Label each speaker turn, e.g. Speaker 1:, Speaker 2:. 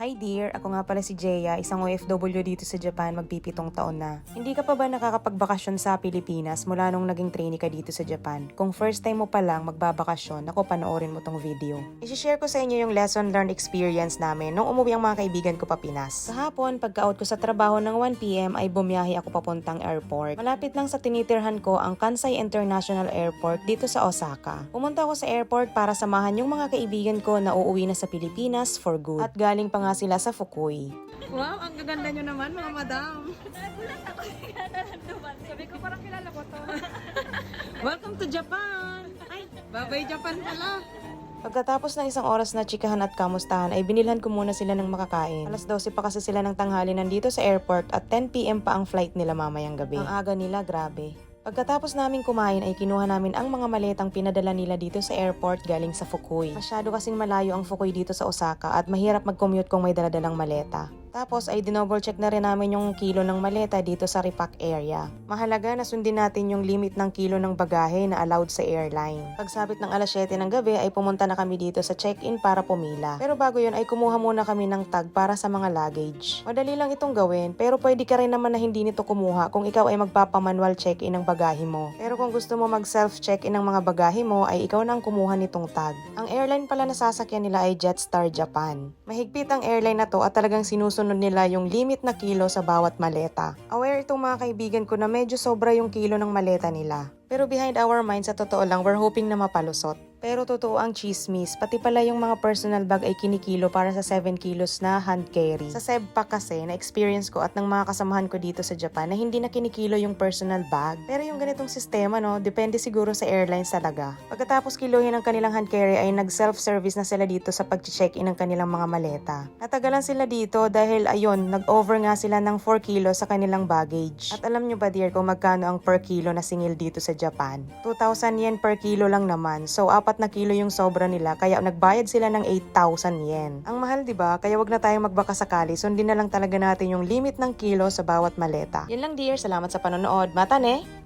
Speaker 1: Hi dear, ako nga pala si Jeya, isang OFW dito sa Japan, magpipitong taon na. Hindi ka pa ba nakakapagbakasyon sa Pilipinas mula nung naging trainee ka dito sa Japan? Kung first time mo pa lang magbabakasyon, ako panoorin mo tong video. I-share ko sa inyo yung lesson learned experience namin nung umuwi ang mga kaibigan ko pa Pinas. Kahapon, pagka-out ko sa trabaho ng 1 PM ay bumiyahe ako papuntang airport. Malapit lang sa tinitirhan ko ang Kansai International Airport dito sa Osaka. Pumunta ako sa airport para samahan yung mga kaibigan ko na uuwi na sa Pilipinas for good. At galing pa nga sila sa Fukui.
Speaker 2: Wow, ang gaganda nyo naman mga madam.
Speaker 3: Nagulat ako kaya naranduman. Sabi ko parang kilala ko to.
Speaker 2: Welcome to Japan! Ay, babay Japan pala.
Speaker 1: Pagkatapos ng isang oras na tsikahan at kamustahan ay binilhan ko muna sila ng makakain. Alas 12 pa kasi sila ng tanghali nandito sa airport at 10 PM pa ang flight nila mamayang gabi. Ang aga nila, grabe. Pagkatapos namin kumain ay kinuha namin ang mga maletang pinadala nila dito sa airport galing sa Fukui. Masyado kasing malayo ang Fukui dito sa Osaka at mahirap mag-commute kung may daladalang maleta. Tapos ay dinouble check na rin namin yung kilo ng maleta dito sa repack area. Mahalaga na sundin natin yung limit ng kilo ng bagahe na allowed sa airline. Pagsapit ng alas 7 ng gabi ay pumunta na kami dito sa check-in para pumila. Pero bago yun ay kumuha muna kami ng tag para sa mga luggage. Madali lang itong gawin pero pwede ka rin naman na hindi nito kumuha kung ikaw ay magpapamanual check-in ng bagahe mo. Pero kung gusto mo mag self-check-in ng mga bagahe mo ay ikaw na ang kumuha nitong tag. Ang airline pala na sasakyan nila ay Jetstar Japan. Mahigpit ang airline na to at talagang sinusunod nila yung limit na kilo sa bawat maleta. Aware itong mga kaibigan ko na medyo sobra yung kilo ng maleta nila. Pero behind our minds, sa totoo lang, we're hoping na mapalusot. Pero totoo ang chismis, pati pala yung mga personal bag ay kinikilo para sa 7 kilos na hand carry. Sa Sebpa kasi, na-experience ko at ng mga kasamahan ko dito sa Japan na hindi na kinikilo yung personal bag. Pero yung ganitong sistema, no, depende siguro sa airlines talaga. Pagkatapos kiluhin ang kanilang hand carry ay nag-self-service na sila dito sa pag-check-in ng kanilang mga maleta. Natagalan sila dito dahil ayun, nag-over nga sila ng 4 kilos sa kanilang baggage. At alam nyo ba dear kung magkano ang per kilo na singil dito sa Japan? 2,000 yen per kilo lang naman. So 4 na kilo yung sobra nila kaya nagbayad sila ng 8,000 yen. Ang mahal 'di ba? Kaya wag na tayong magbaka sakali. Sundin na lang talaga natin yung limit ng kilo sa bawat maleta. Yan lang dear, salamat sa panonood. Mata ne!